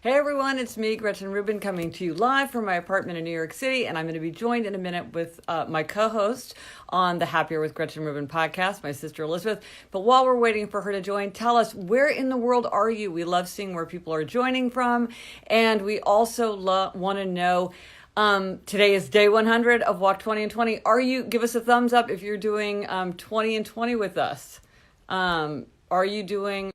Hey everyone, it's me, Gretchen Rubin, coming to you live from my apartment in New York City, and I'm going to be joined in a minute with my co-host on the Happier with Gretchen Rubin podcast, my sister Elizabeth. But while we're waiting for her to join, tell us, where in the world are you? We love seeing where people are joining from, and we also want to know, today is day 100 of Walk 20 and 20. Give us a thumbs up if you're doing 20 and 20 with us. Are you doing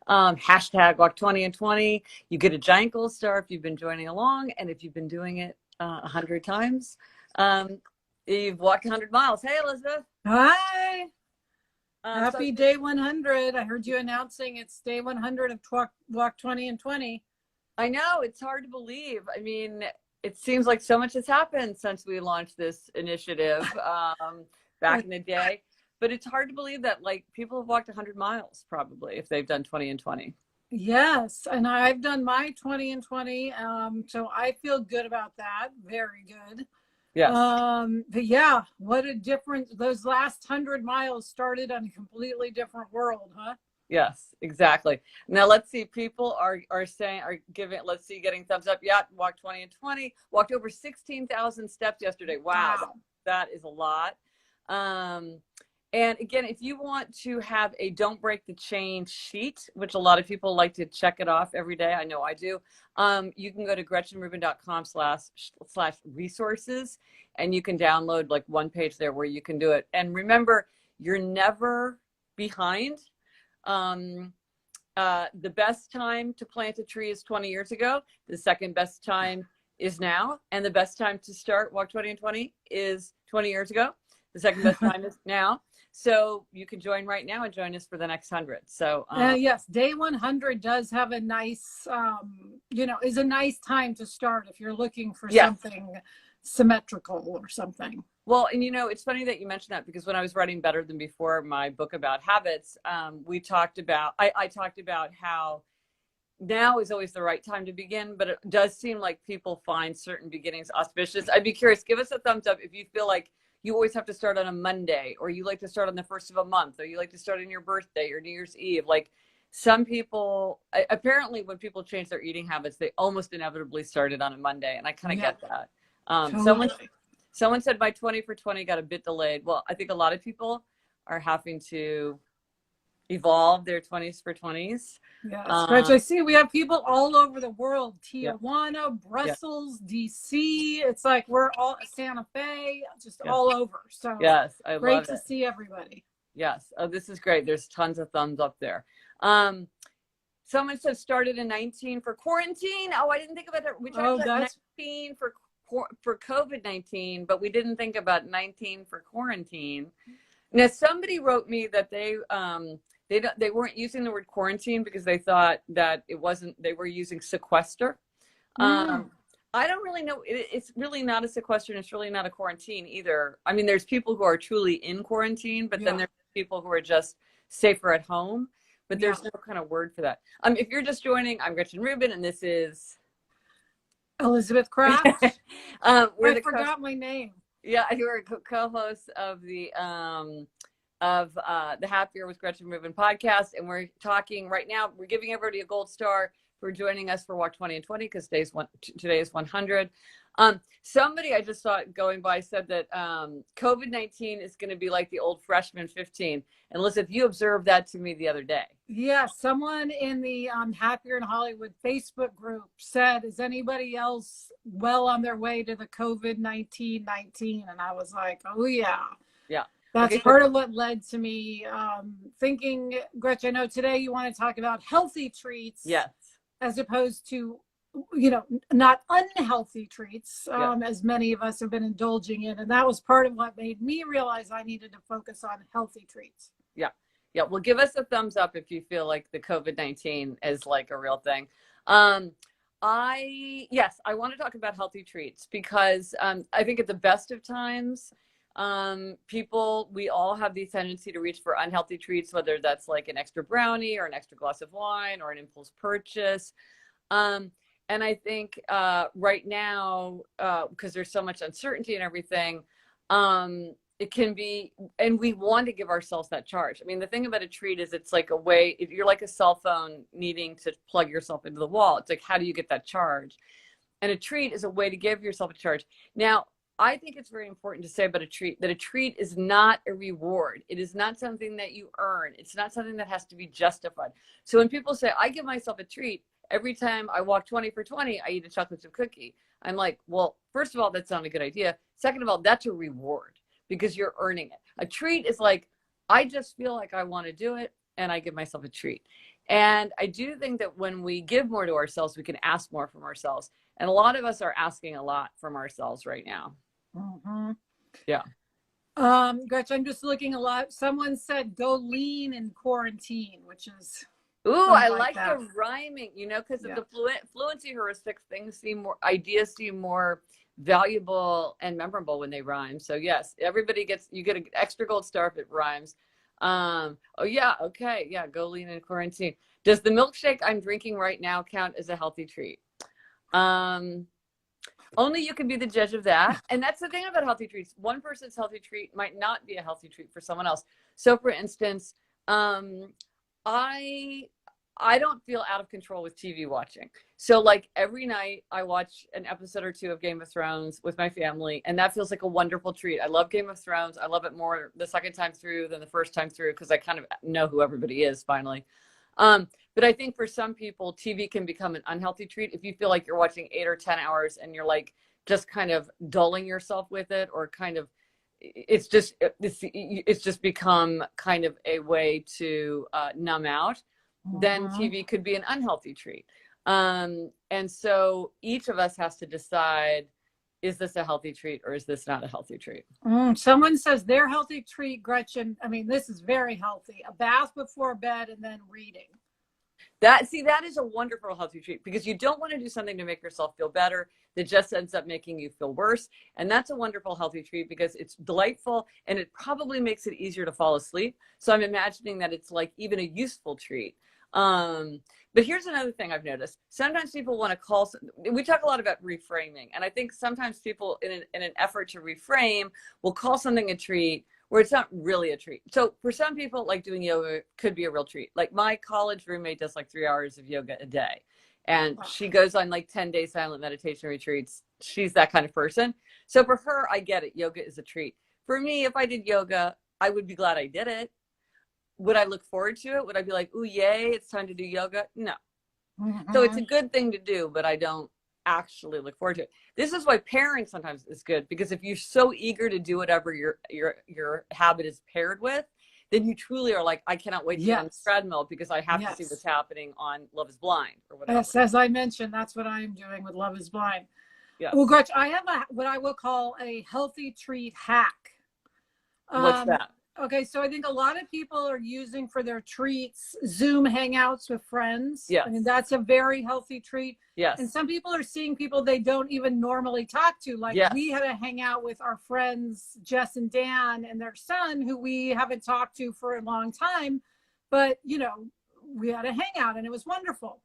hashtag walk 20 and 20? You get a giant gold star if you've been joining along, and if you've been doing it 100 times, you've walked 100 miles. Hey Elizabeth. Hi. Happy day 100. I heard you announcing it's day 100 of walk 20 and 20. I know, it's hard to believe. I mean, it seems like so much has happened since we launched this initiative back in the day. But it's hard to believe that people have walked 100 miles probably if they've done 20 and 20. Yes, and I've done my 20 and 20. So I feel good about that. Very good. Yes. But yeah, what a difference. Those last 100 miles started on a completely different world, huh? Yes, exactly. Now let's see. People are giving. Let's see, getting thumbs up. Yeah, walked 20 and 20. Walked over 16,000 steps yesterday. Wow. That is a lot. And again, if you want to have a don't break the chain sheet, which a lot of people like to check it off every day, I know I do, you can go to gretchenrubin.com/resources, and you can download one page there where you can do it. And remember, you're never behind. The best time to plant a tree is 20 years ago. The second best time is now. And the best time to start Walk 20 and 20 is 20 years ago. The second best time is now. So you can join right now and join us for the next 100. So yes, day 100 does have a nice, is a nice time to start if you're looking for something symmetrical or something. Well, and it's funny that you mentioned that, because when I was writing Better Than Before, my book about habits, I talked about how now is always the right time to begin, but it does seem like people find certain beginnings auspicious. I'd be curious, give us a thumbs up if you feel like you always have to start on a Monday, or you like to start on the first of a month, or you like to start on your birthday or New Year's Eve. Like some people, apparently when people change their eating habits, they almost inevitably started on a Monday. And I kind of get that. Totally. Someone said my 20 for 20 got a bit delayed. Well, I think a lot of people are having to evolve their 20s for 20s. Yes, Gretchen, I see we have people all over the world. Tijuana, Brussels, DC. It's like we're all Santa Fe, just all over. So yes, I great love to see everybody. Yes. Oh, this is great. There's tons of thumbs up there. Someone said started in 19 for quarantine. Oh, I didn't think about that. We talked about 19 for COVID-19, but we didn't think about 19 for quarantine. Now, somebody wrote me that they weren't using the word quarantine because they thought that they were using sequester. I don't really know. It's really not a sequester, and it's really not a quarantine either. I mean, there's people who are truly in quarantine, but then there's people who are just safer at home, but there's no kind of word for that. If you're just joining, I'm Gretchen Rubin, and this is Elizabeth Kraft. I forgot my name. Yeah, you're a co-host of the Happier with Gretchen Rubin podcast, and we're talking right now. We're giving everybody a gold star for joining us for Walk 20 and 20 because today is 100. Somebody I just saw going by said that COVID-19 is going to be like the old freshman 15. And Elizabeth, you observed that to me the other day. Yeah, someone in the Happier in Hollywood Facebook group said, is anybody else well on their way to the COVID-19? And I was like, oh yeah. Yeah. That's part of what led to me thinking, Gretchen, I know today you want to talk about healthy treats. Yes. As opposed to, not unhealthy treats, as many of us have been indulging in. And that was part of what made me realize I needed to focus on healthy treats. Yeah. Yeah. Well, give us a thumbs up if you feel like the COVID-19 is like a real thing. I want to talk about healthy treats because I think at the best of times, we all have the tendency to reach for unhealthy treats, whether that's like an extra brownie or an extra glass of wine or an impulse purchase. And I think right now, because there's so much uncertainty and everything, it can be, and we want to give ourselves that charge. I mean, the thing about a treat is it's like a way, if you're like a cell phone needing to plug yourself into the wall, it's like, how do you get that charge? And a treat is a way to give yourself a charge. Now, I think it's very important to say about a treat that a treat is not a reward. It is not something that you earn. It's not something that has to be justified. So when people say, I give myself a treat every time I walk 20 for 20, I eat a chocolate chip cookie. I'm like, well, first of all, that's not a good idea. Second of all, that's a reward because you're earning it. A treat is like, I just feel like I want to do it and I give myself a treat. And I do think that when we give more to ourselves, we can ask more from ourselves. And a lot of us are asking a lot from ourselves right now. Mm-hmm. Yeah. Gretchen, I'm just looking a lot. Someone said go lean in quarantine, which is. Ooh, I like the rhyming, you know, because of the fluency heuristics, ideas seem more valuable and memorable when they rhyme. So yes, you get an extra gold star if it rhymes. Oh yeah, okay, yeah, go lean in quarantine. Does the milkshake I'm drinking right now count as a healthy treat? Only you can be the judge of that. And that's the thing about healthy treats. One person's healthy treat might not be a healthy treat for someone else. So for instance, I don't feel out of control with TV watching. So like every night I watch an episode or two of Game of Thrones with my family, and that feels like a wonderful treat. I love Game of Thrones. I love it more the second time through than the first time through because I kind of know who everybody is finally. But I think for some people, TV can become an unhealthy treat if you feel like you're watching 8 or 10 hours and you're like just kind of dulling yourself with it, or kind of it's just become kind of a way to numb out. Then TV could be an unhealthy treat. And so each of us has to decide, is this a healthy treat or is this not a healthy treat? Someone says their healthy treat, Gretchen, I mean, this is very healthy. A bath before bed and then reading. That is a wonderful healthy treat because you don't want to do something to make yourself feel better that just ends up making you feel worse. And that's a wonderful healthy treat because it's delightful and it probably makes it easier to fall asleep. So I'm imagining that it's like even a useful treat. But here's another thing I've noticed. Sometimes people want to call, we talk a lot about reframing. And I think sometimes people in an effort to reframe will call something a treat where it's not really a treat. So for some people, like doing yoga could be a real treat. Like my college roommate does like 3 hours of yoga a day. And she goes on like 10-day silent meditation retreats. She's that kind of person. So for her, I get it. Yoga is a treat. For me, if I did yoga, I would be glad I did it. Would I look forward to it? Would I be like, ooh, yay, it's time to do yoga? No. So it's a good thing to do, but I don't actually look forward to it. This is why pairing sometimes is good, because if you're so eager to do whatever your habit is paired with, then you truly are like, I cannot wait to get on the treadmill because I have to see what's happening on Love is Blind or whatever. Yes, as I mentioned, that's what I'm doing with Love is Blind. Yes. Well, Gretchen, I have what I will call a healthy treat hack. What's that? Okay, so I think a lot of people are using for their treats Zoom hangouts with friends. Yes. I mean, that's a very healthy treat. Yes. And some people are seeing people they don't even normally talk to. Like we had a hangout with our friends, Jess and Dan and their son, who we haven't talked to for a long time. But, you know, we had a hangout and it was wonderful.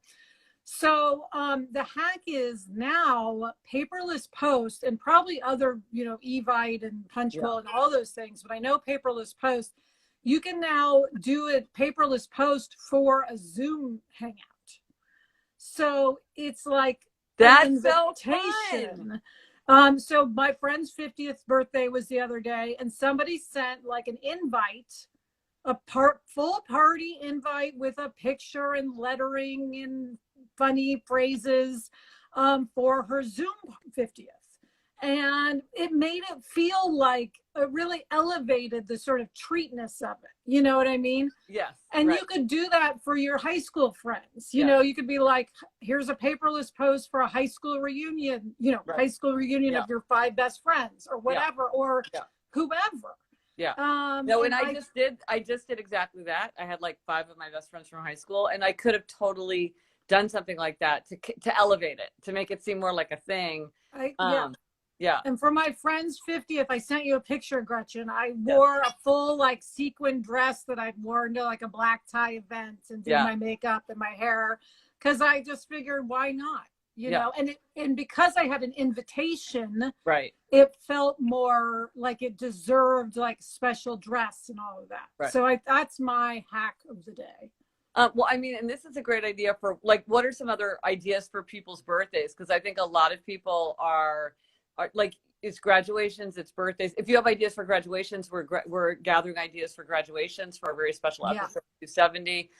So the hack is now paperless post and probably other, you know, Evite and Punchbowl and all those things. But I know paperless post, you can now do it paperless post for a Zoom hangout. So it's like that's so fun. So my friend's 50th birthday was the other day, and somebody sent like an invite, a full party invite with a picture and lettering and funny phrases for her Zoom 50th. And it made it feel like it really elevated the sort of treatness of it. You know what I mean? Yes. And you could do that for your high school friends. You know, you could be like, here's a paperless post for a high school reunion, you know, high school reunion of your 5 best friends or whatever, or whoever. Yeah. No, and I just did exactly that. I had like 5 of my best friends from high school, and I could have totally done something like that to elevate it, to make it seem more like a thing. Yeah. And for my friend's 50th, I sent you a picture, Gretchen. I wore a full like sequin dress that I'd worn to like a black tie event and did my makeup and my hair, because I just figured, why not? you know, and because I had an invitation, right, it felt more like it deserved like special dress and all of that. Right. So that's my hack of the day. Well, I mean, and this is a great idea for like, what are some other ideas for people's birthdays? Because I think a lot of people are like, it's graduations, it's birthdays. If you have ideas for graduations, we're gathering ideas for graduations for a very special episode 270.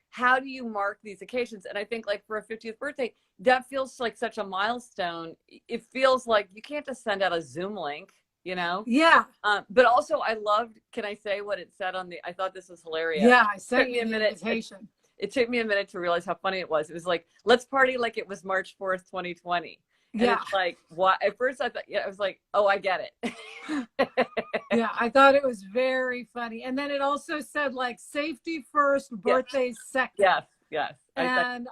How do you mark these occasions? And I think like for a 50th birthday, that feels like such a milestone. It feels like you can't just send out a Zoom link, you know? Yeah. But also I loved, can I say what it said on I thought this was hilarious. Yeah, I sent you an invitation. It took me a minute to realize how funny it was. It was like, let's party like it was March 4th, 2020. And it's like, why? At first I thought, I was like, oh, I get it. Yeah, I thought it was very funny. And then it also said like safety first, birthdays second. Yes. And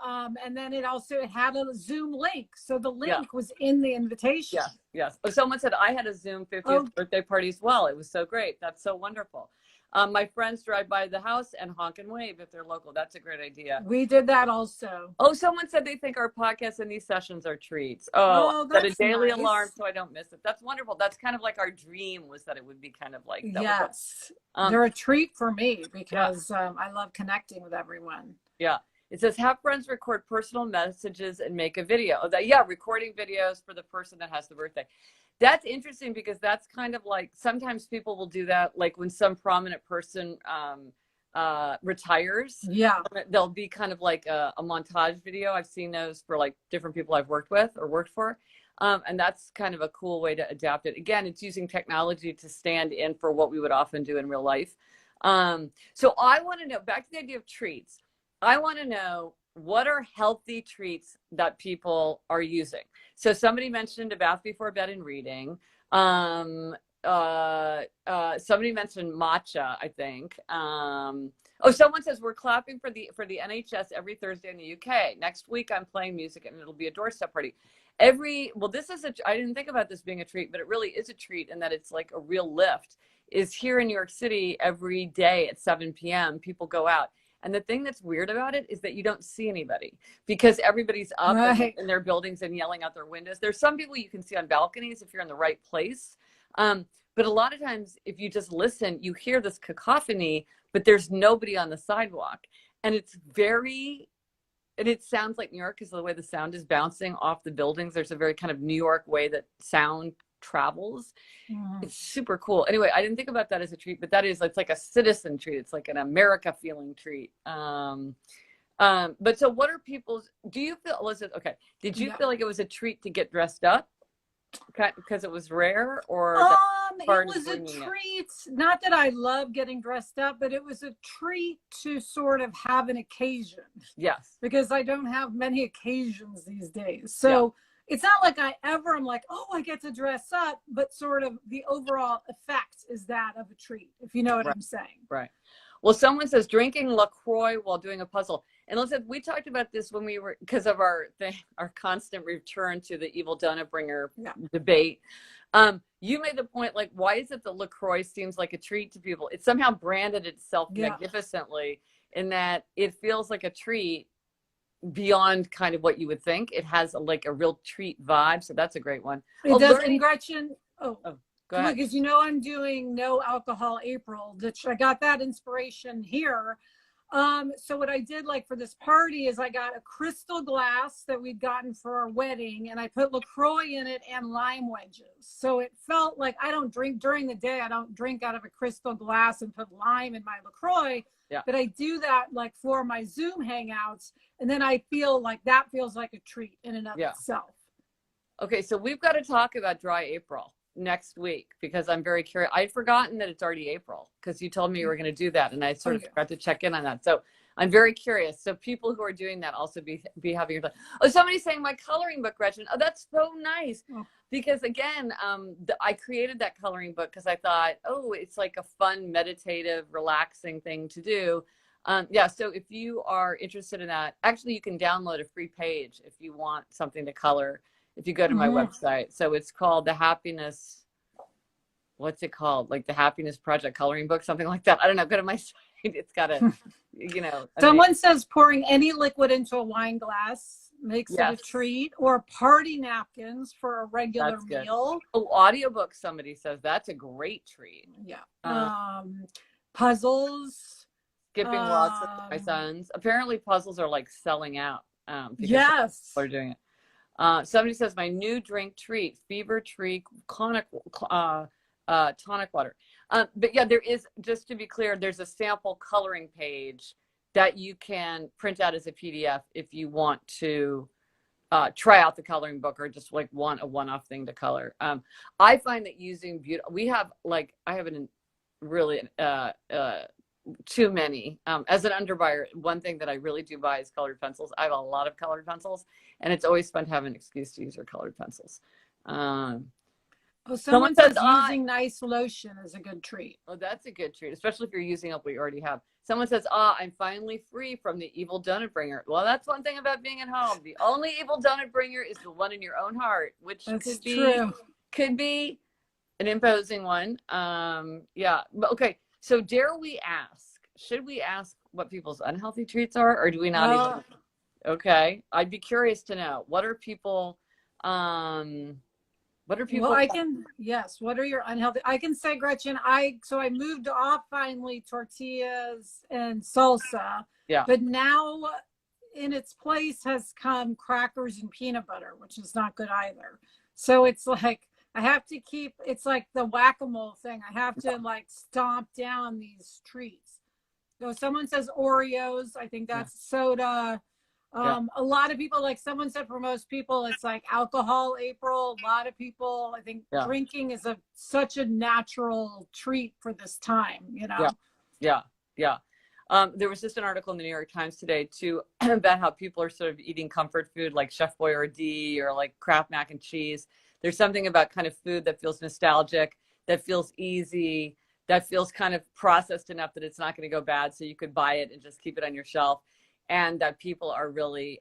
then it had a Zoom link. So the link was in the invitation. Yes. Oh, someone said I had a Zoom 50th birthday party as well. It was so great. That's so wonderful. My friends drive by the house and honk and wave if they're local. That's a great idea. We did that also. Oh, someone said they think our podcasts and these sessions are treats. Set a daily alarm so I don't miss it. That's wonderful. That's kind of like our dream, was that it would be kind of like that. Yes. They're a treat for me because I love connecting with everyone. Yeah. It says, have friends record personal messages and make a video. Recording videos for the person that has the birthday. That's interesting because that's kind of like, sometimes people will do that. Like when some prominent person retires, there'll be kind of like a montage video. I've seen those for like different people I've worked with or worked for. And that's kind of a cool way to adapt it. Again, it's using technology to stand in for what we would often do in real life. So I want to know, back to the idea of treats, I want to know, what are healthy treats that people are using? So somebody mentioned a bath before bed and reading. Somebody mentioned matcha, I think. Someone says we're clapping for the NHS every Thursday in the UK. Next week I'm playing music and it'll be a doorstep party. I didn't think about this being a treat, but it really is a treat in that it's like a real lift. Is here in New York City every day at 7 p.m. people go out. And the thing that's weird about it is that you don't see anybody because everybody's up in their buildings and yelling out their windows. There's some people you can see on balconies if you're in the right place. But a lot of times if you just listen, you hear this cacophony, but there's nobody on the sidewalk. And it sounds like New York because of the way the sound is bouncing off the buildings. There's a very kind of New York way that sound travels. It's super cool. Anyway, I didn't think about that as a treat, but it's like a citizen treat. It's like an America feeling treat. But so what are people's, do you feel, Elizabeth, okay, did you feel like it was a treat to get dressed up because it was rare, or it was a treat, not that I love getting dressed up, but it was a treat to sort of have an occasion. Yes. Because I don't have many occasions these days. So it's not like I'm like, oh, I get to dress up, but sort of the overall effect is that of a treat, if you know what I'm saying. Right. Well, someone says drinking LaCroix while doing a puzzle. And Elizabeth, we talked about this when we were, because of our constant return to the evil donut bringer debate. You made the point, like, why is it that LaCroix seems like a treat to people? It somehow branded itself magnificently in that it feels like a treat beyond kind of what you would think. It has a real treat vibe. So that's a great one. It does. And Gretchen, go ahead. Because I'm doing no alcohol April. I got that inspiration here. So what I did for this party is I got a crystal glass that we'd gotten for our wedding, and I put LaCroix in it and lime wedges. So it felt like I don't drink during the day. I don't drink out of a crystal glass and put lime in my LaCroix. But I do that for my Zoom hangouts, and then I feel like that feels like a treat in and of itself. Okay, so we've got to talk about dry April next week because I'm very curious. I'd forgotten that it's already April because you told me you were going to do that, and I sort of forgot to check in on that. So I'm very curious. So people who are doing that also be having your time. Oh, somebody's saying my coloring book, Gretchen. Oh, that's so nice. Because again, I created that coloring book because I thought, it's like a fun, meditative, relaxing thing to do. So if you are interested in that, actually you can download a free page if you want something to color. If you go to my website. So it's called the Happiness, what's it called? Like the Happiness Project coloring book, something like that. I don't know. Go to my site. It's got a, Someone says pouring any liquid into a wine glass makes it a Yes. treat, or party napkins for a regular That's good. meal. Oh, audiobooks, somebody says that's a great treat. Yeah. Puzzles. Skipping lots with my sons. Apparently puzzles are like selling out because Yes. people are doing it. Somebody says my new drink treat, fever tree tonic water. But yeah, there is, just to be clear, there's a sample coloring page that you can print out as a PDF if you want to try out the coloring book or just like want a one-off thing to color. I find that using we have like, I haven't really too many. As an underbuyer, one thing that I really do buy is colored pencils. I have a lot of colored pencils, and it's always fun to have an excuse to use your colored pencils. Someone says using nice lotion is a good treat. Oh, that's a good treat, especially if you're using up what you already have. Someone says, I'm finally free from the evil donut bringer. Well, that's one thing about being at home. The only evil donut bringer is the one in your own heart, which could be an imposing one. Yeah. Okay. So dare we ask, should we ask what people's unhealthy treats are, or do we not even? Okay. I'd be curious to know, what are people, well, yes. What are your unhealthy? I can say, Gretchen, I moved off finally tortillas and salsa. Yeah. But now in its place has come crackers and peanut butter, which is not good either. So it's like, I have to keep, it's like the whack-a-mole thing. I have to like stomp down these treats. So someone says Oreos. I think that's soda. A lot of people, like someone said, for most people, it's like alcohol, April. A lot of people, I think drinking is such a natural treat for this time, you know? Yeah. There was just an article in the New York Times today too about how people are sort of eating comfort food like Chef Boyardee or like Kraft mac and cheese. There's something about kind of food that feels nostalgic, that feels easy, that feels kind of processed enough that it's not going to go bad, so you could buy it and just keep it on your shelf. And that people are really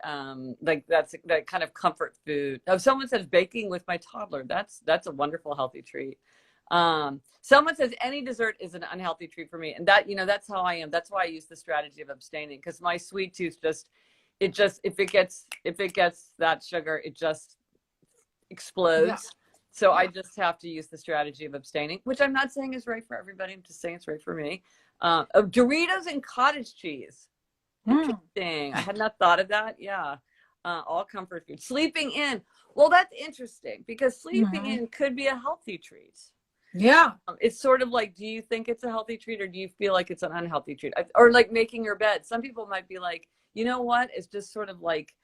like, that's that kind of comfort food. Oh, someone says baking with my toddler. That's a wonderful healthy treat. Someone says any dessert is an unhealthy treat for me, and that, you know, that's how I am. That's why I use the strategy of abstaining, because my sweet tooth if it gets that sugar, it just explodes. Yeah. So I just have to use the strategy of abstaining, which I'm not saying is right for everybody. I'm just saying it's right for me. Doritos and cottage cheese. Interesting. I had not thought of that. Yeah. All comfort food. Sleeping in. Well, that's interesting, because sleeping in could be a healthy treat. Yeah. It's sort of like, do you think it's a healthy treat, or do you feel like it's an unhealthy treat? Or like making your bed. Some people might be like, you know what? It's just sort of like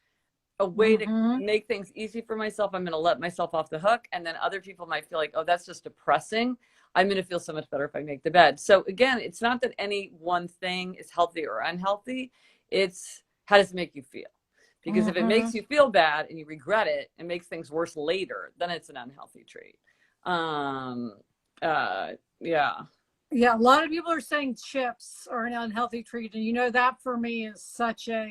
a way to make things easy for myself. I'm going to let myself off the hook. And then other people might feel like, oh, that's just depressing. I'm going to feel so much better if I make the bed. So again, it's not that any one thing is healthy or unhealthy. It's how does it make you feel? Because if it makes you feel bad and you regret it and makes things worse later, then it's an unhealthy treat. Yeah, a lot of people are saying chips are an unhealthy treat. And you know, that for me is such a,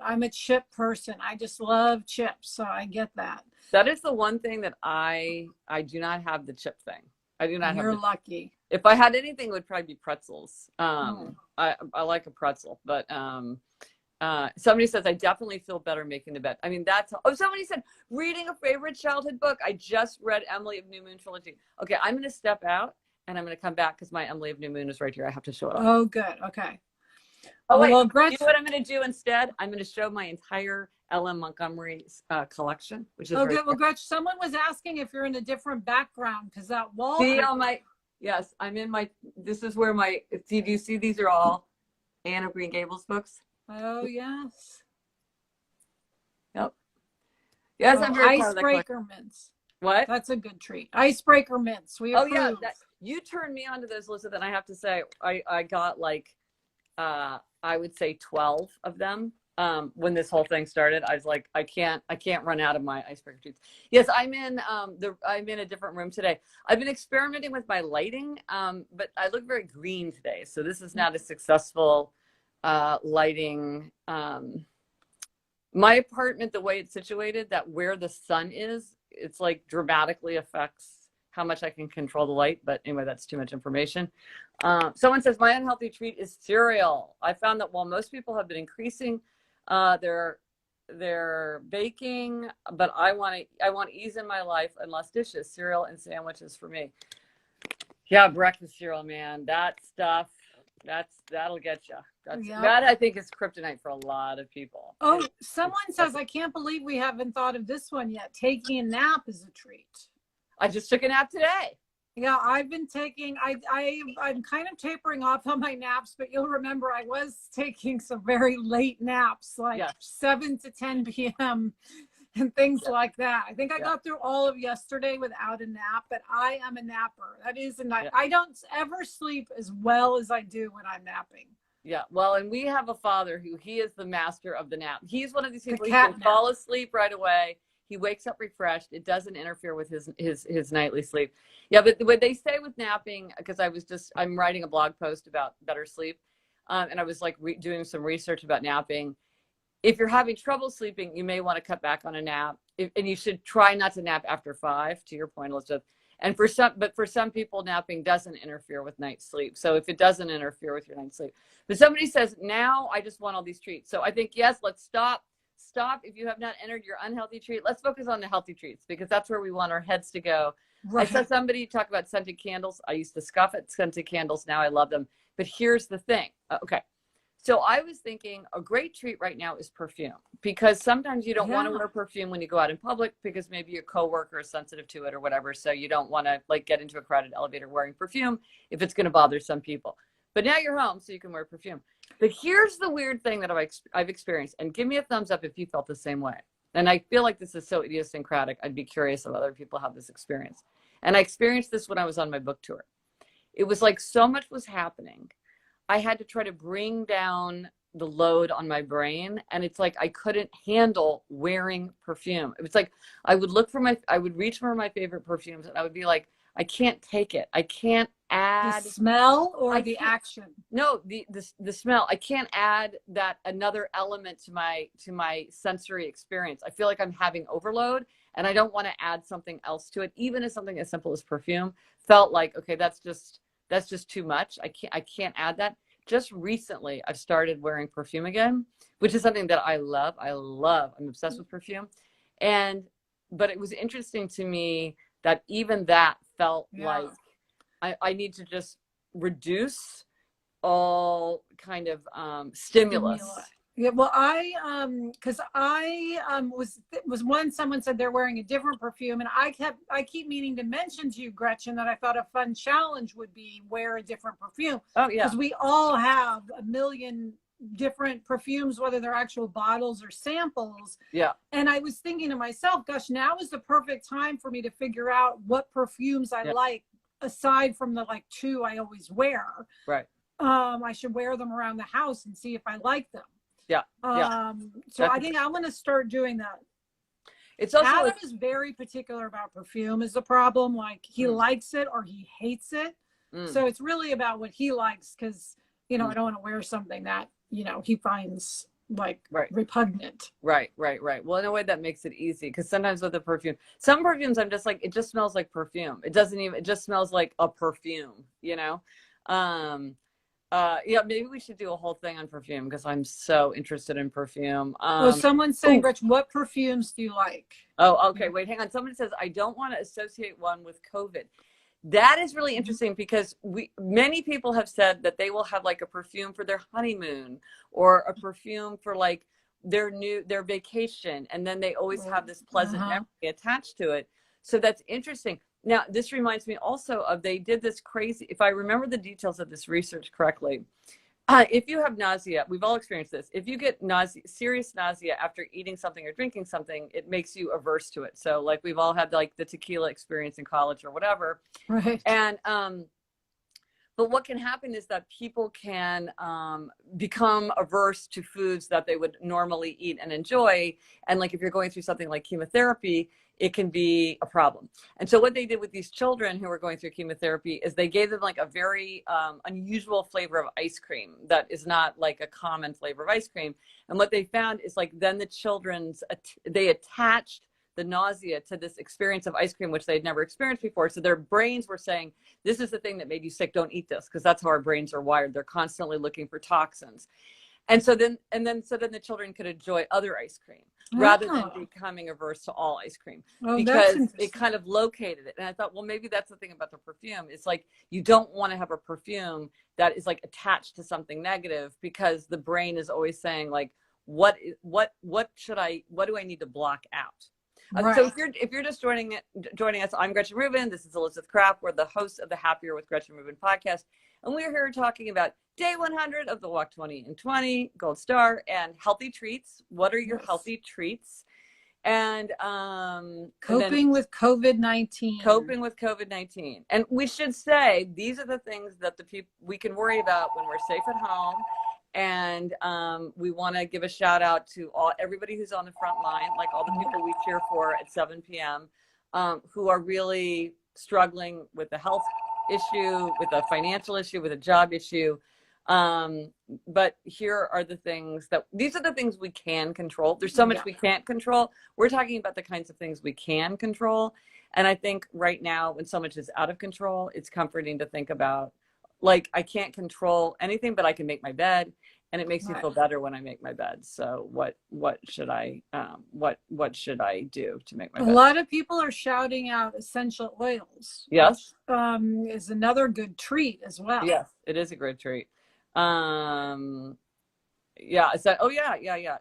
I'm a chip person. I just love chips. So I get that. That is the one thing that I do not have, the chip thing. I do not have. You're lucky. If I had anything, it would probably be pretzels. I like a pretzel, but somebody says, I definitely feel better making the bed. I mean, somebody said reading a favorite childhood book. I just read Emily of New Moon trilogy. Okay, I'm going to step out and I'm going to come back because my Emily of New Moon is right here. I have to show it off. Oh, good. Okay. Oh, wait. Well, Gretchen, you know what I'm going to do instead? I'm going to show my entire L.M. Montgomery's collection, which is good. Well, Gretchen, someone was asking if you're in a different background, because that wall. See on my, yes, I'm in my, this is where my, do you see these are all Anne of Green Gables books? Oh, yes. Yep. Yes, I'm very proud of that collection. Icebreaker mints. What? That's a good treat. Icebreaker mints. We approve. Oh, yeah. You turned me onto those, Lisa, and I have to say, I got like, I would say 12 of them. When this whole thing started, I was like, I can't run out of my icebreaker treats. Yes, I'm in a different room today. I've been experimenting with my lighting, but I look very green today. So this is not a successful lighting. My apartment, the way it's situated, that where the sun is, it's like dramatically affects how much I can control the light. But anyway, that's too much information. Someone says, my unhealthy treat is cereal. I found that while most people have been increasing their they're baking, but I want ease in my life and less dishes, cereal and sandwiches for me. Yeah, breakfast cereal, man. That stuff, that'll get you. That I think is kryptonite for a lot of people. Oh, someone says, I can't believe we haven't thought of this one yet. Taking a nap is a treat. I just took a nap today. Yeah, I've been taking, I'm kind of tapering off on my naps, but you'll remember I was taking some very late naps, like 7 to 10 p.m. and things like that. I think I got through all of yesterday without a nap, but I am a napper. That is a night. I don't ever sleep as well as I do when I'm napping. Yeah, well, and we have a father he is the master of the nap. He's one of these people who can fall asleep right away. He wakes up refreshed. It doesn't interfere with his nightly sleep. Yeah, but what they say with napping, because I'm writing a blog post about better sleep, and I was like doing some research about napping. If you're having trouble sleeping, you may want to cut back on a nap, and you should try not to nap after 5. To your point, Elizabeth. And for some people, napping doesn't interfere with night sleep. So if it doesn't interfere with your night sleep, but somebody says now I just want all these treats. So I think yes, let's stop. If you have not entered your unhealthy treat, let's focus on the healthy treats because that's where we want our heads to go. Right. I saw somebody talk about scented candles. I used to scoff at scented candles. Now I love them. But here's the thing. Okay. So I was thinking a great treat right now is perfume because sometimes you don't want to wear perfume when you go out in public because maybe your coworker is sensitive to it or whatever. So you don't want to like get into a crowded elevator wearing perfume if it's going to bother some people. But now you're home, so you can wear perfume. But here's the weird thing that I've experienced, and give me a thumbs up if you felt the same way. And I feel like this is so idiosyncratic. I'd be curious if other people have this experience. And I experienced this when I was on my book tour. It was like so much was happening. I had to try to bring down the load on my brain. And it's like I couldn't handle wearing perfume. It was like I would reach for my favorite perfumes, and I would be like, I can't take it. I can't add the smell or the action. No, the smell. I can't add that another element to my sensory experience. I feel like I'm having overload, and I don't want to add something else to it. Even as something as simple as perfume felt like, okay, that's just too much. I can't add that. Just recently, I've started wearing perfume again, which is something that I love. I'm obsessed with perfume, but it was interesting to me that even that felt like I need to just reduce all kind of stimulus. Yeah, well, because someone said they're wearing a different perfume, and I keep meaning to mention to you, Gretchen, that I thought a fun challenge would be wear a different perfume. Oh yeah, because we all have a million different perfumes, whether they're actual bottles or samples. Yeah. And I was thinking to myself, gosh, now is the perfect time for me to figure out what perfumes I like, aside from the like 2 I always wear. Right. I should wear them around the house and see if I like them. Yeah. So I think I'm going to start doing that. It's also Adam is very particular about perfume is the problem. Like he likes it or he hates it. So it's really about what he likes. Cause I don't want to wear something that, he finds like repugnant. Right. Well, in a way that makes it easy. Cause sometimes with the perfume, some perfumes I'm just like, it just smells like perfume. It just smells like a perfume, maybe we should do a whole thing on perfume because I'm so interested in perfume. Someone's saying, Gretchen, what perfumes do you like? Oh, okay. Wait, hang on. Somebody says, I don't want to associate one with COVID. That is really interesting because many people have said that they will have like a perfume for their honeymoon or a perfume for like their vacation. And then they always have this pleasant memory attached to it. So that's interesting. Now, this reminds me also they did this crazy, if I remember the details of this research correctly, if you have nausea, we've all experienced this. If you get serious nausea after eating something or drinking something, it makes you averse to it. So like we've all had like the tequila experience in college or whatever. Right. And, but what can happen is that people can become averse to foods that they would normally eat and enjoy. And like if you're going through something like chemotherapy, it can be a problem. And so what they did with these children who were going through chemotherapy is they gave them like a very unusual flavor of ice cream that is not like a common flavor of ice cream. And what they found is like then the they attached the nausea to this experience of ice cream, which they had never experienced before. So their brains were saying, this is the thing that made you sick. Don't eat this. Because that's how our brains are wired. They're constantly looking for toxins. And so then the children could enjoy other ice cream. rather than becoming averse to all ice cream, because it kind of located it. And I thought, well, maybe that's the thing about the perfume. It's like, you don't want to have a perfume that is like attached to something negative, because the brain is always saying like, what do I need to block out? So if you're just joining us, I'm Gretchen Rubin. This is Elizabeth Kraft. We're the hosts of the Happier with Gretchen Rubin podcast. And we're here talking about day 100 of the Walk 20 in 20 Gold Star and healthy treats. What are your healthy treats? And coping with COVID-19. Coping with COVID-19. And we should say, these are the things that we can worry about when we're safe at home. And we want to give a shout out to everybody who's on the front line, like all the people we cheer for at 7 p.m. Who are really struggling with a health issue, with a financial issue, with a job issue. But here are the things these are the things we can control. There's so much we can't control. We're talking about the kinds of things we can control. And I think right now, when so much is out of control, it's comforting to think about, like, I can't control anything, but I can make my bed, and it makes me feel better when I make my bed. So what should I do to make my bed? A lot of people are shouting out essential oils. Yes. Which, is another good treat as well. Yes, it is a great treat. Yeah. So,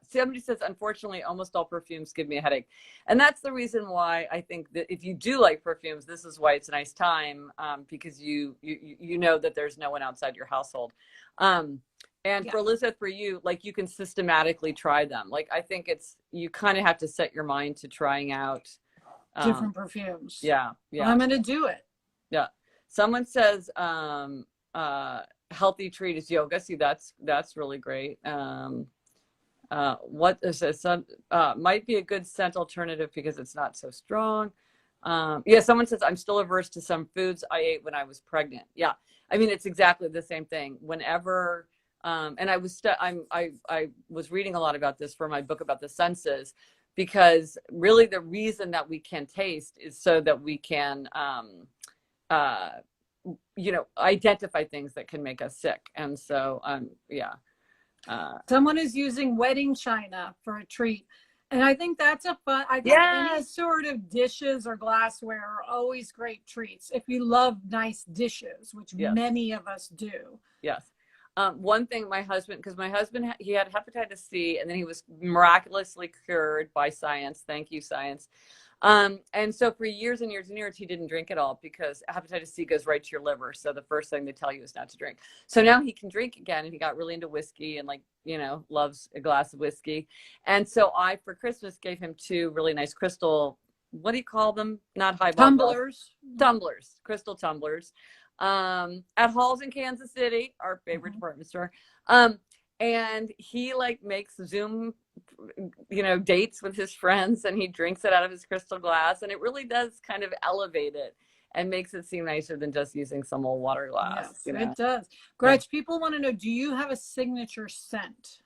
somebody says, unfortunately, almost all perfumes give me a headache. And that's the reason why I think that if you do like perfumes, this is why it's a nice time, because you know that there's no one outside your household. For Elizabeth, for you, like, you can systematically try them. Like, I think you kind of have to set your mind to trying out different perfumes. Yeah. Well, I'm going to do it. Yeah. Someone says, healthy treat is yoga. See, that's really great. What is this? Might be a good scent alternative because it's not so strong. Someone says, I'm still averse to some foods I ate when I was pregnant. Yeah, I mean, it's exactly the same thing. Whenever, and I was reading a lot about this for my book about the senses, because really the reason that we can taste is so that we can identify things that can make us sick. And so, someone is using wedding china for a treat. And I think that's any sort of dishes or glassware are always great treats if you love nice dishes, which many of us do. Yes. One thing because my husband, he had hepatitis C, and then he was miraculously cured by science. Thank you, science. And so for years and years and years, he didn't drink at all, because hepatitis C goes right to your liver. So the first thing they tell you is not to drink. So now he can drink again, and he got really into whiskey and, like, loves a glass of whiskey. And so I, for Christmas, gave him 2 really nice crystal, what do you call them? Not highball. Tumblers, crystal tumblers, at Halls in Kansas City, our favorite department store. And he, like, makes Zoom, dates with his friends, and he drinks it out of his crystal glass, and it really does kind of elevate it and makes it seem nicer than just using some old water glass. Yes, it does. Gretch, people want to know, do you have a signature scent?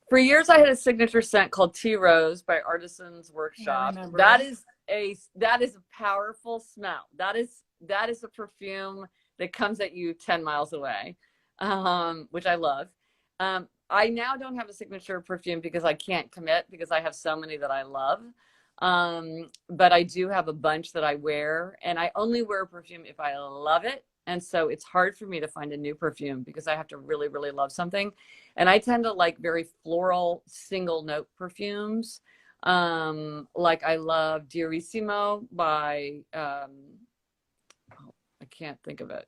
For years, I had a signature scent called Tea Rose by Artisan's Workshop. That is a powerful smell. That is a perfume that comes at you 10 miles away, which I love. I now don't have a signature perfume because I can't commit, because I have so many that I love. But I do have a bunch that I wear, and I only wear a perfume if I love it. And so it's hard for me to find a new perfume because I have to really, really love something. And I tend to like very floral single note perfumes. Like I love Diorissimo by, I can't think of it.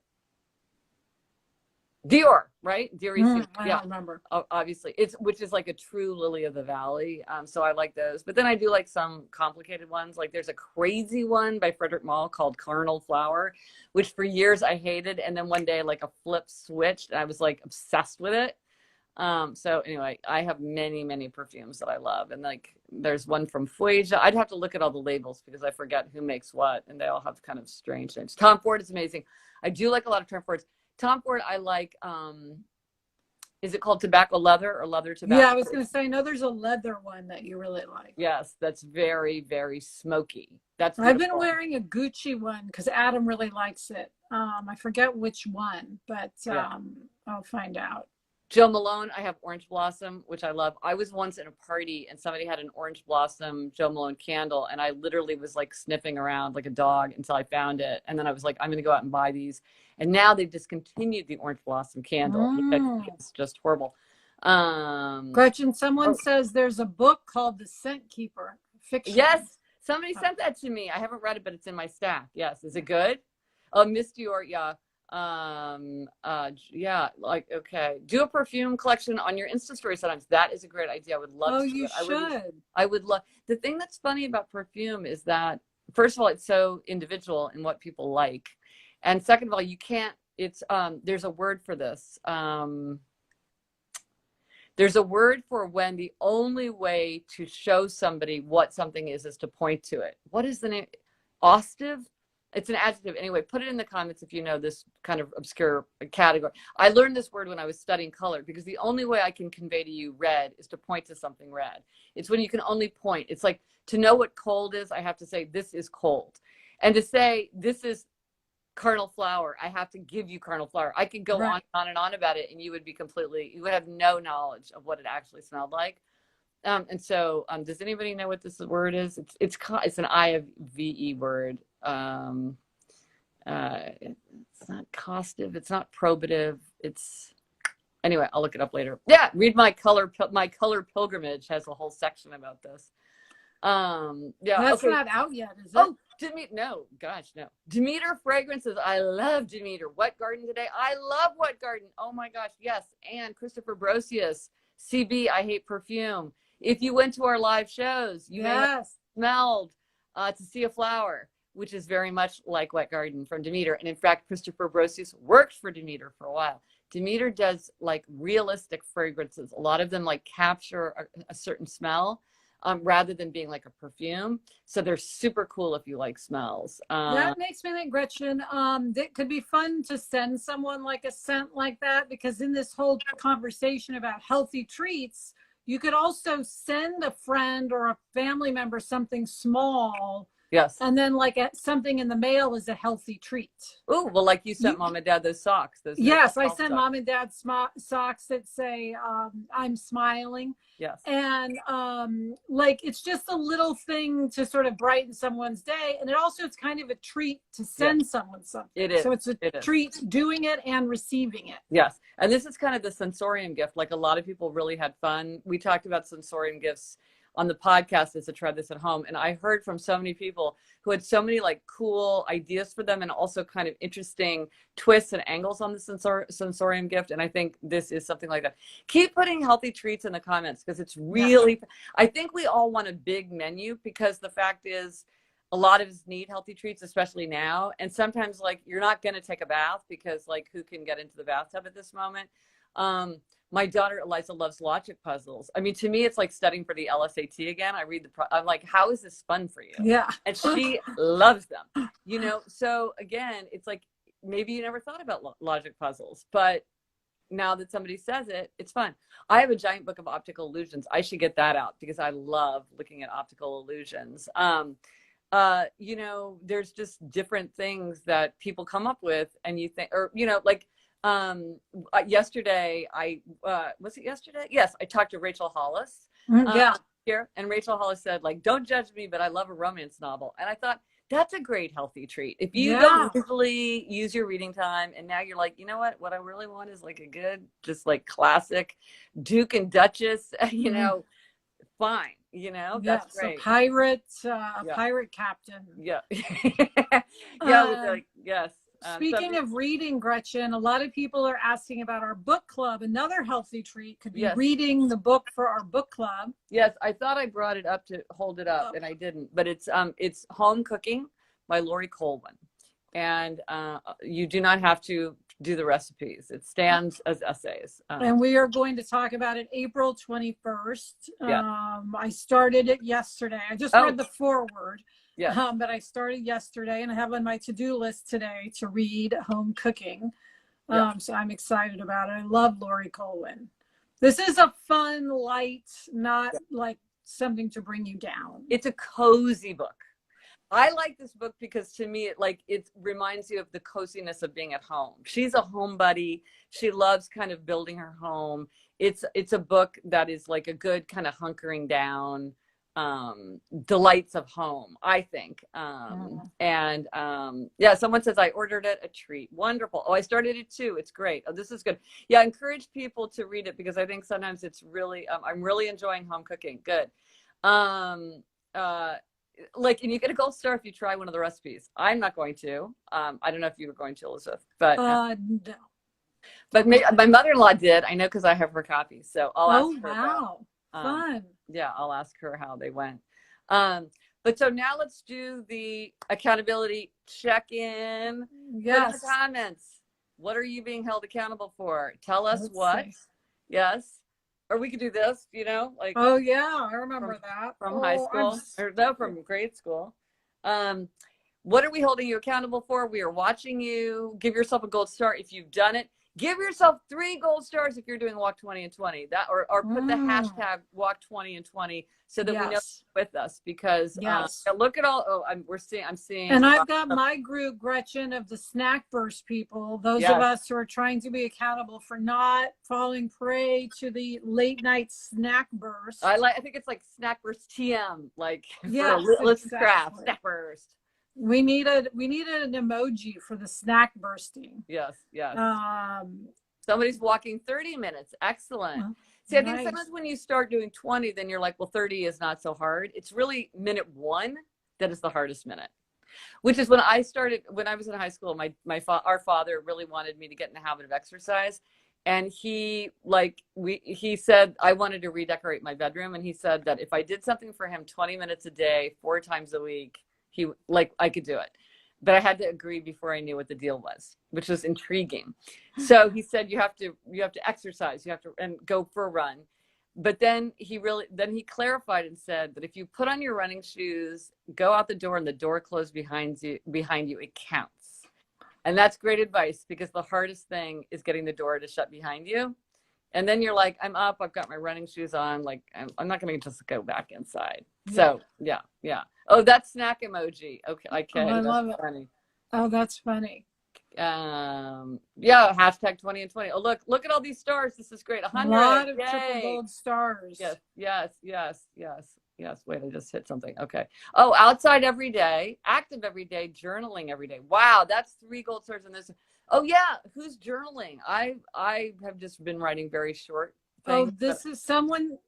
Dior, right? Diorissimo. I don't remember. Obviously, which is like a true lily of the valley. So I like those. But then I do like some complicated ones. Like there's a crazy one by Frederick Malle called Carnal Flower, which for years I hated, and then one day like a flip switched, and I was like obsessed with it. So anyway, I have many, many perfumes that I love, and like there's one from Fueja. I'd have to look at all the labels because I forget who makes what, and they all have kind of strange names. Tom Ford is amazing. I do like a lot of Tom Fords. Tom Ford, I like, is it called tobacco leather or leather tobacco? Yeah, I was going to say, I know there's a leather one that you really like. Yes, that's very, very smoky. That's I've been wearing a Gucci one because Adam really likes it. I forget which one, but I'll find out. Joe Malone, I have Orange Blossom, which I love. I was once in a party and somebody had an Orange Blossom Joe Malone candle, and I literally was like sniffing around like a dog until I found it. And then I was like, I'm going to go out and buy these. And now they've discontinued the Orange Blossom candle, which I think is just horrible. Gretchen, someone says there's a book called The Scent Keeper, fiction. Yes, somebody sent that to me. I haven't read it, but it's in my stack. Yes. Is it good? Oh, Miss Dior, yeah. Yeah, like, okay, do a perfume collection on your Insta story sometimes. That is a great idea. I would love to. You should. I would love. The thing that's funny about perfume is that, first of all, it's so individual in what people like, and second of all, you can't, it's there's a word for this. There's a word for when the only way to show somebody what something is to point to it. What is the name? Austive? It's an adjective. Anyway, put it in the comments if you know this kind of obscure category. I learned this word when I was studying color, because the only way I can convey to you red is to point to something red. It's when you can only point. It's like, to know what cold is, I have to say, this is cold. And to say, this is kernel flour, I have to give you kernel flour. I could go on and on about it, and you would be completely, you would have no knowledge of what it actually smelled like. And so, does anybody know what this word is? It's an I-V-E word. It's not costive. It's not probative. It's, anyway, I'll look it up later. Yeah, read my color pilgrimage has a whole section about this. Yeah, that's not out yet, is it? Oh, no, gosh, no. Demeter fragrances. I love Demeter. What Garden today? I love What Garden. Oh my gosh, yes. And Christopher Brosius, CB. I hate perfume. If you went to our live shows, you may have smelled To See a Flower, which is very much like What Garden from Demeter. And in fact, Christopher Brosius worked for Demeter for a while. Demeter does like realistic fragrances. A lot of them like capture a certain smell, rather than being like a perfume. So they're super cool if you like smells. That makes me think, Gretchen, it could be fun to send someone like a scent like that, because in this whole conversation about healthy treats, you could also send a friend or a family member something small. Yes. And then like something in the mail is a healthy treat. Oh, well, like you sent mom and dad those socks. Yes, I sent mom and dad socks that say, I'm smiling. Yes. And like, it's just a little thing to sort of brighten someone's day. And it's kind of a treat to send someone something. It is. So it's a treat doing it and receiving it. Yes. And this is kind of the sensorium gift. Like, a lot of people really had fun. We talked about sensorium gifts on the podcast as to try this at home. And I heard from so many people who had so many like cool ideas for them, and also kind of interesting twists and angles on the sensorium gift. And I think this is something like that. Keep putting healthy treats in the comments, because it's really, I think we all want a big menu, because the fact is a lot of us need healthy treats, especially now. And sometimes like you're not going to take a bath, because like who can get into the bathtub at this moment? My daughter Eliza loves logic puzzles. I mean, to me, it's like studying for the LSAT again. I read I'm like, how is this fun for you? Yeah. And she loves them, you know? So again, it's like, maybe you never thought about logic puzzles, but now that somebody says it, it's fun. I have a giant book of optical illusions. I should get that out, because I love looking at optical illusions. You know, there's just different things that people come up with, and you think, or, you know, like, yesterday, was it yesterday? Yes, I talked to Rachel Hollis here, and Rachel Hollis said, like, don't judge me, but I love a romance novel. And I thought, that's a great healthy treat. If you don't usually use your reading time, and now you're like, you know what I really want is like a good, just like classic Duke and Duchess, you know, fine, you know, that's great. So pirate captain. Yeah. Like, yes. Speaking of reading, Gretchen, a lot of people are asking about our book club. Another healthy treat could be reading the book for our book club. Yes, I thought I brought it up to hold it up, and I didn't. But it's Home Cooking by Lori Colwin, and you do not have to do the recipes. It stands as essays. And we are going to talk about it April 21st. I started it yesterday. I just read the foreword. Yeah. But I started yesterday, and I have on my to-do list today to read Home Cooking. So I'm excited about it. I love Lori Colwin. This is a fun, light, not like something to bring you down. It's a cozy book. I like this book because to me, it reminds you of the coziness of being at home. She's a homebody. She loves kind of building her home. It's a book that is like a good kind of hunkering down, delights of home, I think. Yeah, someone says I ordered it, a treat. Wonderful. Oh, I started it too. It's great. Oh, this is good. Yeah, I encourage people to read it because I think sometimes it's really, I'm really enjoying home cooking. Good. And you get a gold star if you try one of the recipes. I'm not going to. I don't know if you were going to, Elizabeth, but no. But my mother-in-law did. I know because I have her copies, so I'll ask her. Wow, fun. Yeah, I'll ask her how they went. But so now let's do the accountability check-in. Yes. Put in the comments. What are you being held accountable for? Tell us what. See. Yes. Or we could do this, Oh yeah, I remember that. From high school. Or no, from grade school. What are we holding you accountable for? We are watching you. Give yourself a gold star if you've done it. Give yourself 3 gold stars if you're doing Walk 20 and 20. That or put the hashtag Walk 20 and 20 so that we know you're with us, because look at all. I'm seeing. And I've got my group, Gretchen, of the snack burst people. Those of us who are trying to be accountable for not falling prey to the late night snack burst. I think it's like snack burst TM. Let's craft snack burst. We need an emoji for the snack bursting. Yes. Somebody's walking 30 minutes. Excellent. See, I think sometimes when you start doing 20, then you're like, well, 30 is not so hard. It's really minute 1 that is the hardest minute, which is when I started. When I was in high school, our father really wanted me to get in the habit of exercise. And he said I wanted to redecorate my bedroom. And he said that if I did something for him 20 minutes a day, 4 times a week, I could do it. But I had to agree before I knew what the deal was, which was intriguing. So he said, you have to exercise, and go for a run. But then he clarified and said that if you put on your running shoes, go out the door and the door closed behind you, it counts. And that's great advice, because the hardest thing is getting the door to shut behind you. And then you're like, I'm up, I've got my running shoes on. I'm not going to just go back inside. So yeah. Oh, that's snack emoji. Okay. I love it. Funny. Oh, that's funny. Hashtag 20 and 20. Oh, look at all these stars. This is great. 100. A lot of triple gold stars. Yes. Wait, I just hit something. Okay. Oh, outside every day, active every day, journaling every day. Wow, that's 3 gold stars in this. Oh yeah, who's journaling? I have just been writing very short things. Oh, this is someone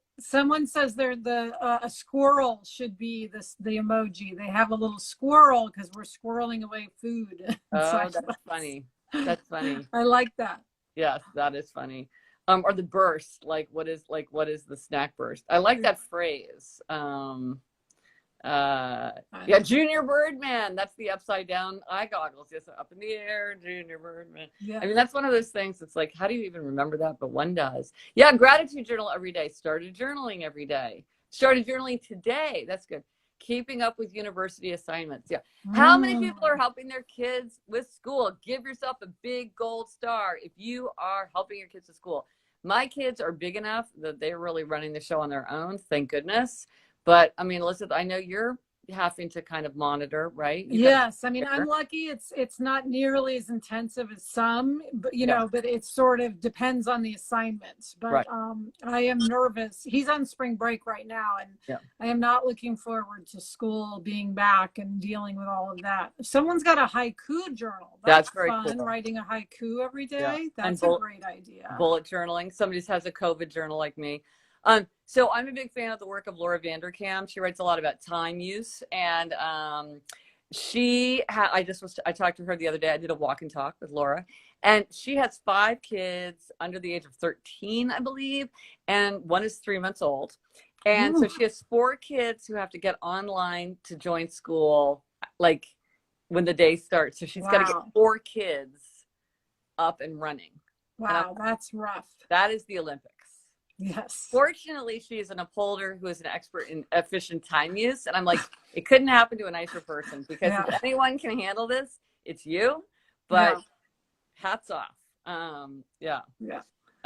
says a squirrel should be the emoji. They have a little squirrel because we're squirreling away food. Oh, that's funny. That's funny. I like that. Yes, that is funny. Or the burst, what is the snack burst? I like that phrase. Junior Birdman. That's the upside down eye goggles. Yes, up in the air, Junior Birdman. Yeah. I mean, that's one of those things. It's like, how do you even remember that? But one does. Yeah, gratitude journal every day. Started journaling every day. Started journaling today. That's good. Keeping up with university assignments. Yeah. How many people are helping their kids with school? Give yourself a big gold star if you are helping your kids with school. My kids are big enough that they're really running the show on their own. Thank goodness. But I mean, Elizabeth, I know you're having to kind of monitor, right? Yes. I mean, I'm lucky it's not nearly as intensive as some, but but it sort of depends on the assignments. But I am nervous. He's on spring break right now, and I am not looking forward to school being back and dealing with all of that. If someone's got a haiku journal, that's very fun. Cool. Writing a haiku every day. That's a great idea. Bullet journaling. Somebody has a COVID journal like me. So I'm a big fan of the work of Laura Vanderkam. She writes a lot about time use, and I talked to her the other day. I did a walk and talk with Laura, and she has 5 kids under the age of 13, I believe, and one is 3 months old. And so she has 4 kids who have to get online to join school, when the day starts. So she's got to get 4 kids up and running. Wow, that's rough. That is the Olympics. Yes. Fortunately, she is an upholder who is an expert in efficient time use. And I'm like, it couldn't happen to a nicer person, because if anyone can handle this, it's you. But hats off.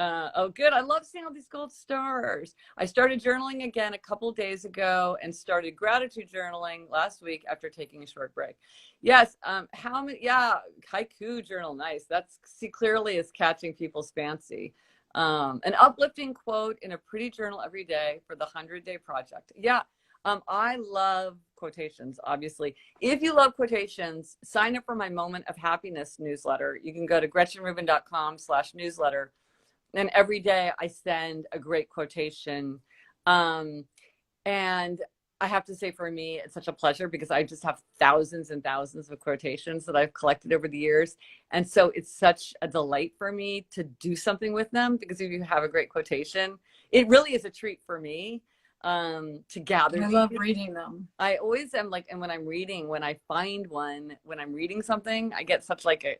Oh, good. I love seeing all these gold stars. I started journaling again a couple days ago and started gratitude journaling last week after taking a short break. Yes. How many? Yeah. Haiku journal. Nice. That's, see, clearly is catching people's fancy. An uplifting quote in a pretty journal every day for the 100-day project. Yeah. I love quotations, obviously. If you love quotations, sign up for my Moment of Happiness newsletter. You can go to gretchenrubin.com/newsletter. And every day I send a great quotation. And I have to say, for me, it's such a pleasure because I just have thousands and thousands of quotations that I've collected over the years. And so it's such a delight for me to do something with them, because if you have a great quotation, it really is a treat for me to gather. I love reading them. I always am like, and when I find one, when I'm reading something, I get such like a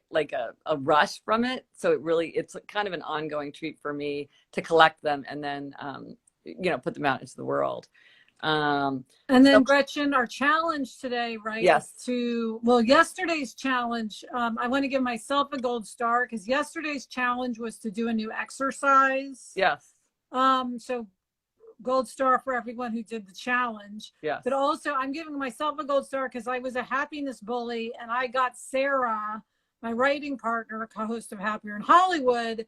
rush from it. So it's kind of an ongoing treat for me to collect them and then, put them out into the world. And then Gretchen, our challenge today, right? Yes. Yesterday's challenge, I want to give myself a gold star because yesterday's challenge was to do a new exercise. Yes. So gold star for everyone who did the challenge. Yes. But also I'm giving myself a gold star because I was a happiness bully and I got Sarah, my writing partner, co-host of Happier in Hollywood,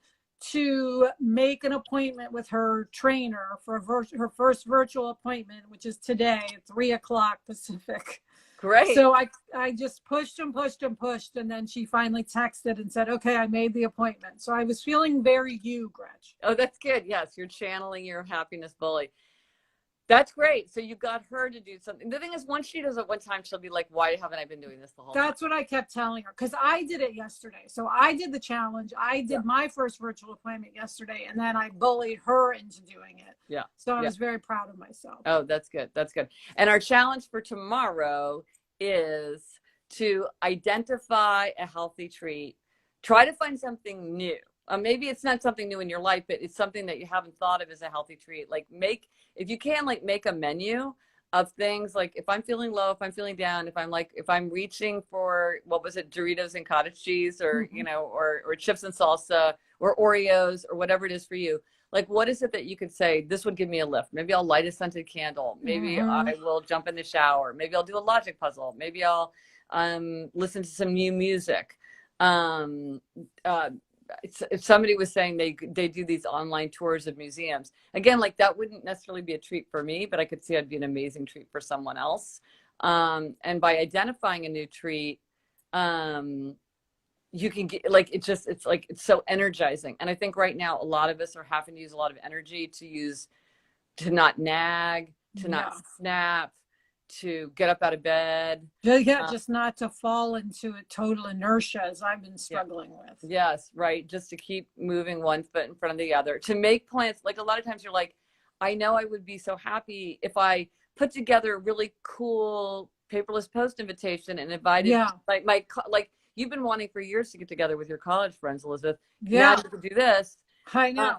to make an appointment with her trainer for her first virtual appointment, which is today at 3:00 Pacific. Great. So I just pushed and pushed and pushed. And then she finally texted and said, okay, I made the appointment. So I was feeling very you, Gretch. Oh, that's good. Yes. You're channeling your happiness bully. That's great. So you got her to do something. The thing is, once she does it one time, she'll be like, why haven't I been doing this the whole time? That's what I kept telling her, because I did it yesterday. So I did the challenge. I did my first virtual appointment yesterday, and then I bullied her into doing it. Yeah. So I was very proud of myself. Oh, that's good. That's good. And our challenge for tomorrow is to identify a healthy treat. Try to find something new. Maybe it's not something new in your life, but it's something that you haven't thought of as a healthy treat. Like if you can, make a menu of things. Like if I'm feeling low, if I'm feeling down, if I'm reaching for, what was it, Doritos and cottage cheese, or, or chips and salsa, or Oreos, or whatever it is for you. Like, what is it that you could say, this would give me a lift? Maybe I'll light a scented candle. Maybe I will jump in the shower. Maybe I'll do a logic puzzle. Maybe I'll listen to some new music. If somebody was saying they do these online tours of museums, again, like that wouldn't necessarily be a treat for me, but I could see it'd be an amazing treat for someone else. And by identifying a new treat, you can get it's so energizing. And I think right now a lot of us are having to use a lot of energy to not nag, to not snap, to get up out of bed. Yeah, just not to fall into a total inertia, as I've been struggling with. Yes, right. Just to keep moving one foot in front of the other. To make plans. Like a lot of times you're like, I know I would be so happy if I put together a really cool paperless post invitation and invited like you've been wanting for years to get together with your college friends, Elizabeth. Yeah. Now you can do this. I know.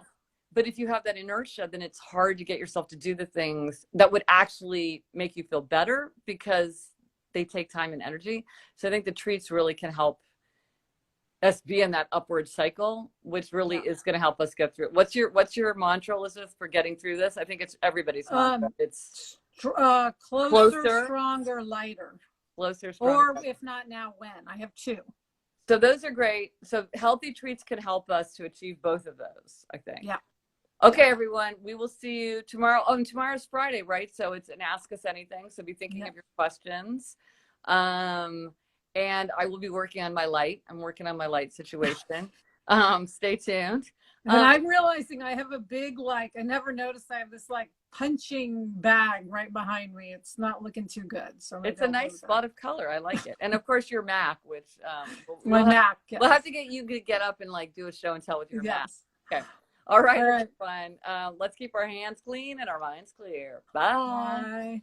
But if you have that inertia, then it's hard to get yourself to do the things that would actually make you feel better, because they take time and energy. So I think the treats really can help us be in that upward cycle, which really is going to help us get through it. What's your mantra, Elizabeth, for getting through this? I think it's everybody's mantra. It's closer, stronger, lighter. Closer, stronger. Or if not now, when? I have two. So those are great. So healthy treats can help us to achieve both of those, I think. Yeah. Okay, everyone, we will see you tomorrow. Oh, and tomorrow's Friday, right? So it's an Ask Us Anything. So be thinking of your questions. And I will be working on my light. I'm working on my light situation. Stay tuned. And I'm realizing I have a big, I never noticed I have this punching bag right behind me. It's not looking too good. So it's a nice spot of color. I like it. And of course your Mac, which we'll have to get you to get up and do a show and tell with your Mac. Okay. All right. Fun. Let's keep our hands clean and our minds clear. Bye. Bye.